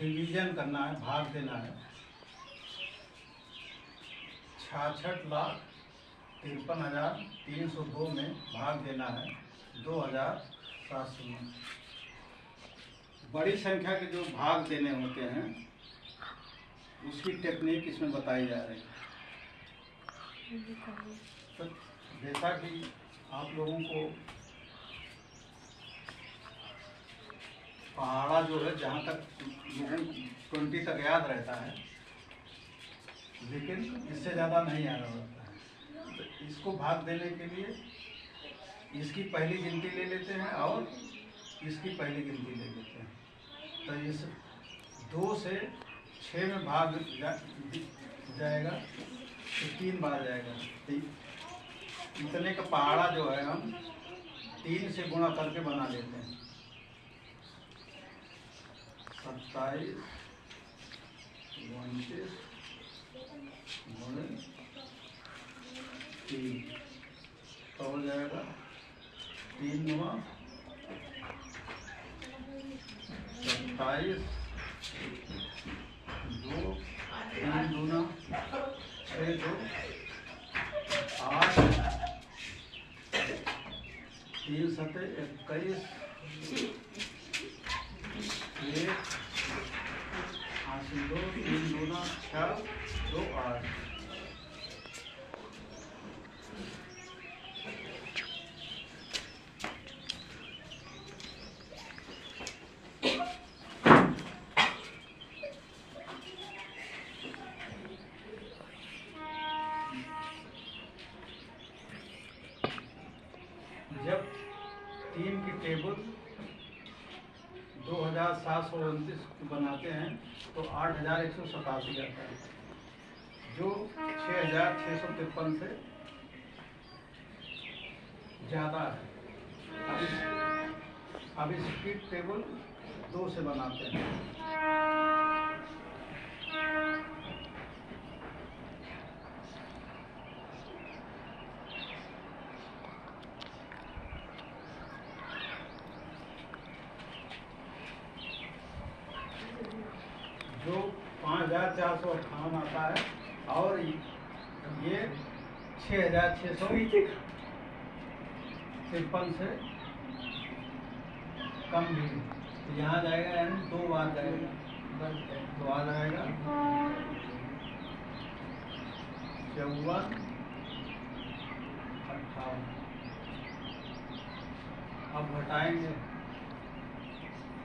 Division करना है, भाग देना है। 66,53,302 में भाग देना है 2,700 में। बड़ी संख्या के जो भाग देने होते हैं उसकी टेक्निक इसमें बताई जा रही है। तो जैसा कि आप लोगों को पहाड़ा जो है जहाँ तक लोगों 20 तक याद रहता है, लेकिन इससे ज़्यादा नहीं याद रहता है। तो इसको भाग देने के लिए इसकी पहली गिनती ले लेते हैं और इसकी पहली गिनती ले लेते हैं। तो इस 2 से 6 में भाग जाएगा तो 3 बार जाएगा। इतने का पहाड़ा जो है हम 3 से गुणा करके बना लेते हैं। 27 29 गुणे 3 तो हो जाएगा 3 9 27 2 3 दूना 6 2 8 3 7 21 1 8 2 3 दूना 6 2 8। जब 3 की टेबल 2,729 बनाते हैं तो 8,187 आता है, जो 6,653 से ज़्यादा है। अब इसकी टेबल 2 से बनाते हैं। जो 5,458 आता है और ये 6,653 से कम भी। तो यहाँ जाएगा यानी 2 बार जाएगा, 2 बार जाएगा 54 58। अब घटाएंगे,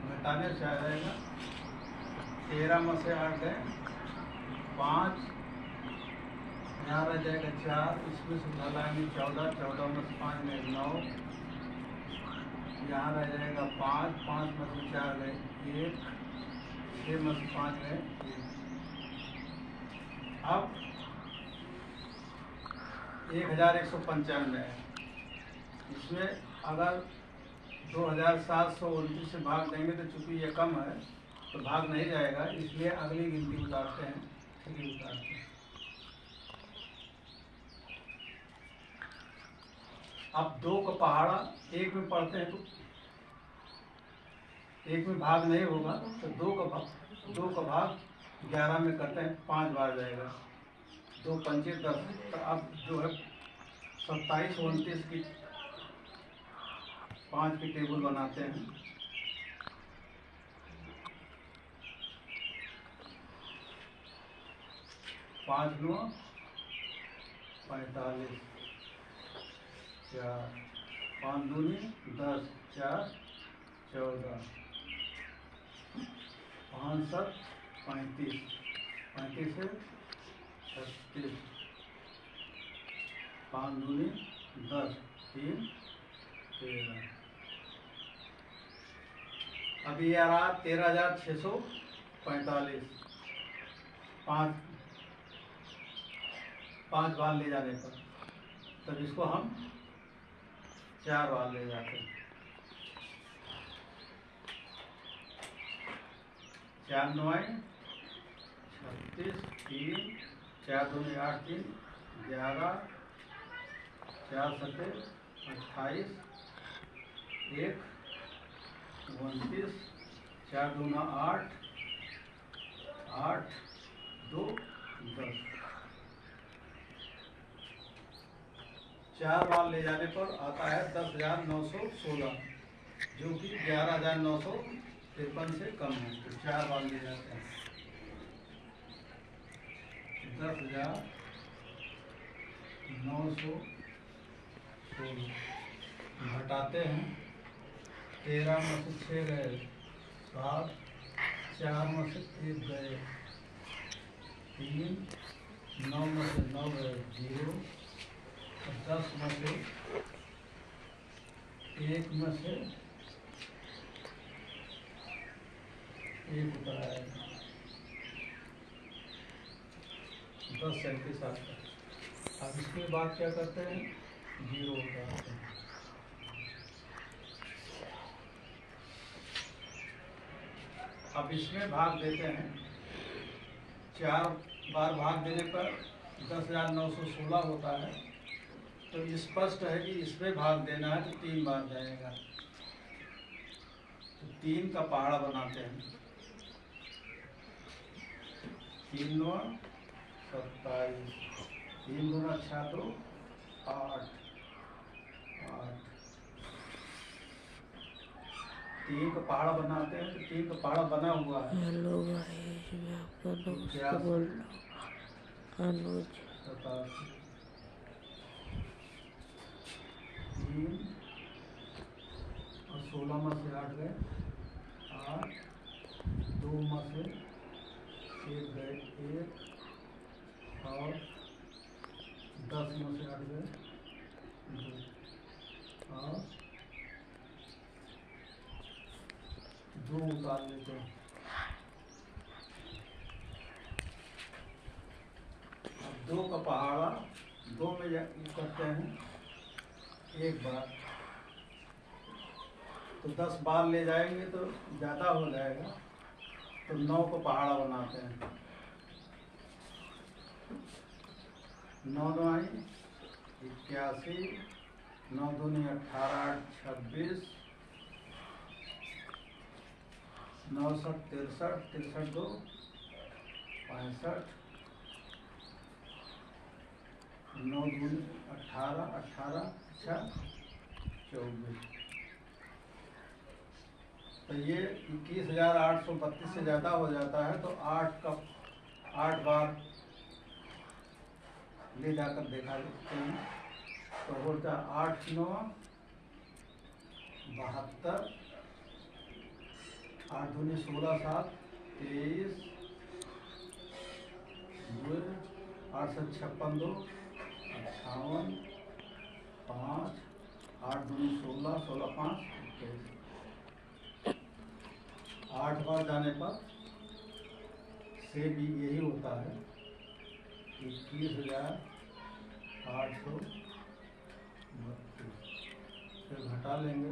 घटाने से आ जाएगा 13 में से 8 गए 5, यहाँ रह जाएगा 4, इसमें से घटाएंगे 14, 14 में से 5 गए 9, यहाँ रह जाएगा 5, 5 में से 4 गए 1, 6 में से 5 गए 1। अब 1,195 है। इसमें अगर 2,729 से भाग देंगे तो चूंकि ये कम है तो भाग नहीं जाएगा, इसलिए अगली गिनती उतारते हैं, अगली उतारते हैं। अब 2 का पहाड़ा 1 में पढ़ते हैं तो 1 में भाग नहीं होगा, तो 2 का भाग 11 में करते हैं, 5 बार जाएगा 2 पंचे 10। तो अब जो है 27 29 की 5 की टेबल बनाते हैं। 5 9 45 4 5 दूनी 10 4 14 5 7 35 35 से 36 5 दूनी 10 3 13। अभी ये आ रहा 13,645 पाँच बार ले जाने पर। तब इसको हम 4 बार ले जाते हैं। 4 9 36 3 4 2 8 3 11 4 7 28 1 29 4 2 8 8 2 10। 4 बार ले जाने पर आता है 10,916, जो कि 11,953 से कम है। तो 4 बार ले जाते हैं 10,916, घटाते हैं 13 में से 6 गए 7, 4 में से 1 गए 3, 9 में से 9 गए 0, 10 में से 1 में से 1 उतर आएगा, 10 37 आता। अब इसके बाद क्या करते हैं, 0 उतारते हैं। अब इसमें भाग देते हैं, 4 बार भाग देने पर 10,916 होता है। तो स्पष्ट है कि इसमें भाग देना है तो 3 बार जाएगा। तो 3 का पहाड़ा बनाते हैं, 3 9 27, 3 2 6 तो 8 8, 3 का पहाड़ा बनाते हैं। तो 3 का पहाड़ा बना हुआ है। हेलो गाइस, मैं आपका दोस्त बोल रहा हूँ अनुज। 87, 3 और 16 में से 8 गए 8, 2 में से 1 गए 1, और 10 में से 8 गए 2, और 2 उतार लेते हैं। अब 2 का पहाड़ा 2 में करते हैं 1 बार। तो 10 बार ले जाएंगे तो ज़्यादा हो जाएगा। तो 9 को पहाड़ा बनाते हैं, 9 9 81, 9 दूनी 18 26, 9 7 63, 63 2 65, 9 दूनी 18 18 6 24। तो ये 21,832 से ज़्यादा हो जाता है। तो 8 बार ले जाकर देखा सकते हैं। तो बोलता है 8 9 72, 8 दूनी 16 7 23, 8 7 56 2 58, 5, 8 दूनी 16 16 5 21। 8 बार जाने पर से भी यही होता है, 21,832। फिर घटा लेंगे